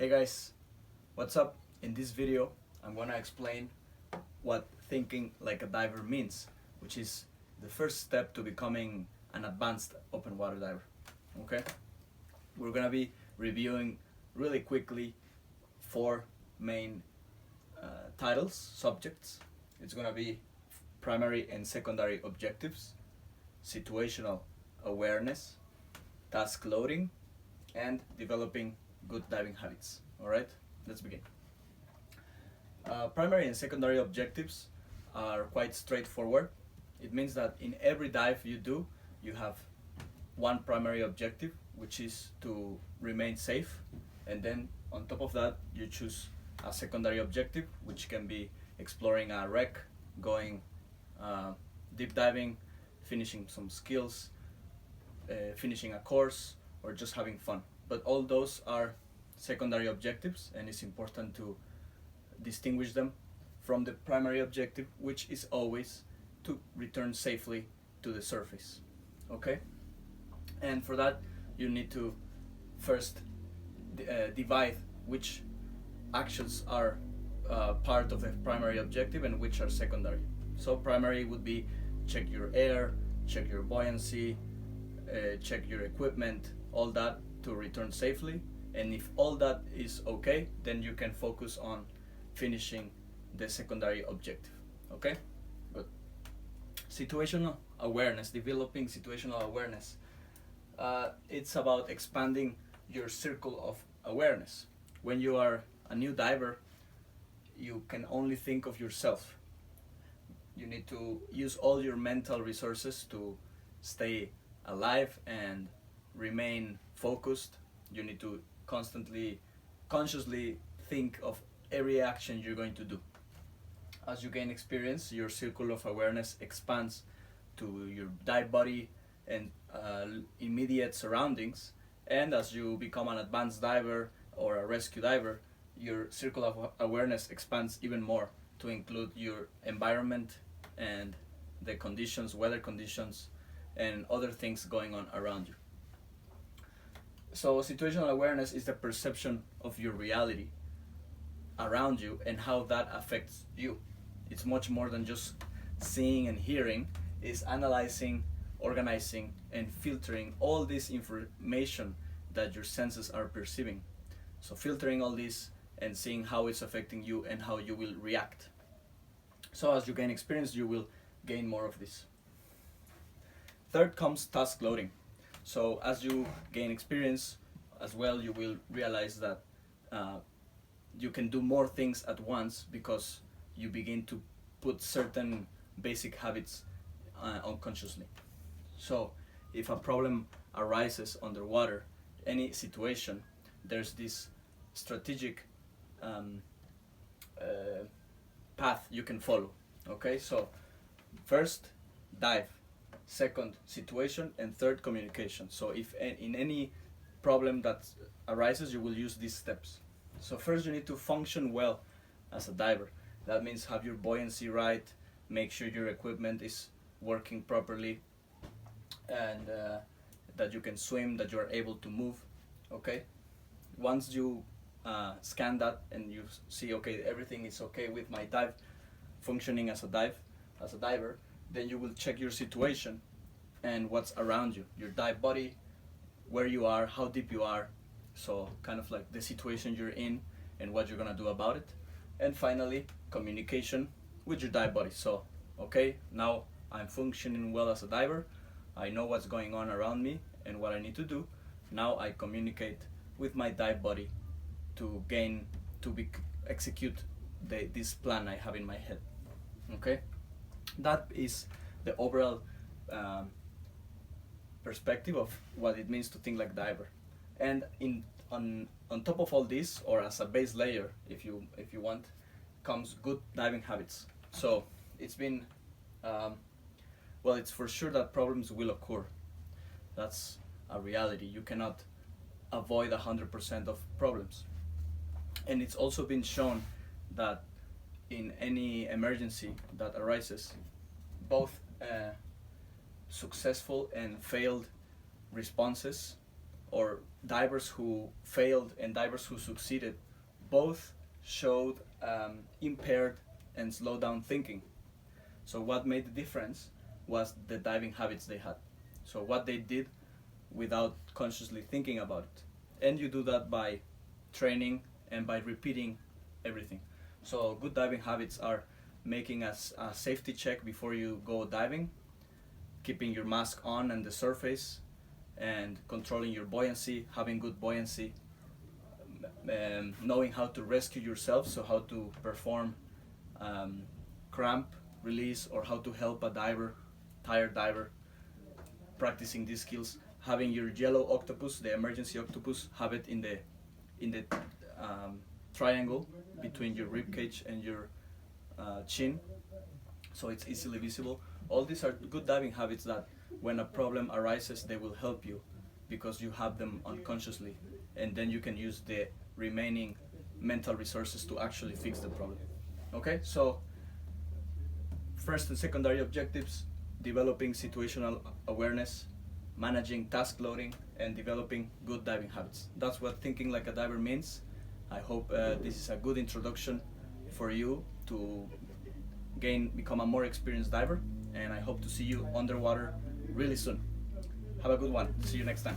Hey guys, what's up? In this video I'm gonna explain what thinking like a diver means, which is the first step to becoming an advanced open water diver. Okay? We're gonna be reviewing really quickly four main titles, subjects. It's gonna be primary and secondary objectives, situational awareness, task loading, and developing good diving habits. All right, let's begin. Primary and secondary objectives are quite straightforward. It means that in every dive you do, you have one primary objective, which is to remain safe, and then on top of that, you choose a secondary objective, which can be exploring a wreck, going deep diving, finishing some skills, finishing a course, or just having fun. But all those are secondary objectives, and it's important to distinguish them from the primary objective, which is always to return safely to the surface. Okay? And for that, you need to first divide which actions are part of the primary objective and which are secondary. So primary would be check your air, check your buoyancy, check your equipment, all that to return safely. And if all that is okay, then you can focus on finishing the secondary objective. Okay? Good. Situational awareness, developing situational awareness. It's about expanding your circle of awareness. When you are a new diver, you can only think of yourself. You need to use all your mental resources to stay alive and remain focused. You need to constantly, consciously think of every action you're going to do. As you gain experience, your circle of awareness expands to your dive body and immediate surroundings. And as you become an advanced diver or a rescue diver, your circle of awareness expands even more to include your environment and the conditions, weather conditions, and other things going on around you. So situational awareness is the perception of your reality around you and how that affects you. It's much more than just seeing and hearing. It's analyzing, organizing, and filtering all this information that your senses are perceiving. So filtering all this and seeing how it's affecting you and how you will react. So as you gain experience, you will gain more of this. Third comes task loading. So as you gain experience as well, you will realize that you can do more things at once because you begin to put certain basic habits unconsciously. So if a problem arises underwater, any situation, there's this strategic path you can follow. Okay, so first, dive. Second, situation, and third, communication. So if in any problem that arises, you will use these steps. So first, you need to function well as a diver. That means have your buoyancy right, make sure your equipment is working properly, and that you can swim, that you are able to move. Okay. Once you scan that and you see, okay, everything is okay with my dive, functioning as a diver, then you will check your situation and what's around you, your dive body, where you are, how deep you are, so kind of like the situation you're in and what you're gonna do about it. And finally, communication with your dive body. So, okay, now I'm functioning well as a diver, I know what's going on around me and what I need to do. Now I communicate with my dive body to execute this plan I have in my head. Okay? That is the overall perspective of what it means to think like diver. And on top of all this, or as a base layer, if you want, comes good diving habits. So it's been it's for sure that problems will occur. That's a reality. You cannot avoid 100% of problems. And it's also been shown that in any emergency that arises, both successful and failed responses or divers who failed and divers who succeeded both showed impaired and slowed down thinking. So what made the difference was the diving habits they had. So what they did without consciously thinking about it. And you do that by training and by repeating everything. So good diving habits are making a safety check before you go diving, keeping your mask on and the surface, and controlling your buoyancy, having good buoyancy, knowing how to rescue yourself, so how to perform cramp release or how to help a tired diver, practicing these skills, having your yellow octopus, the emergency octopus, have it in the triangle between your rib cage and your chin, so it's easily visible. All these are good diving habits that when a problem arises, they will help you because you have them unconsciously, and then you can use the remaining mental resources to actually fix the problem. Okay, so first and secondary objectives: developing situational awareness, managing task loading, and developing good diving habits. That's what thinking like a diver means. I hope this is a good introduction for you to become a more experienced diver, and I hope to see you underwater really soon. Have a good one. See you next time.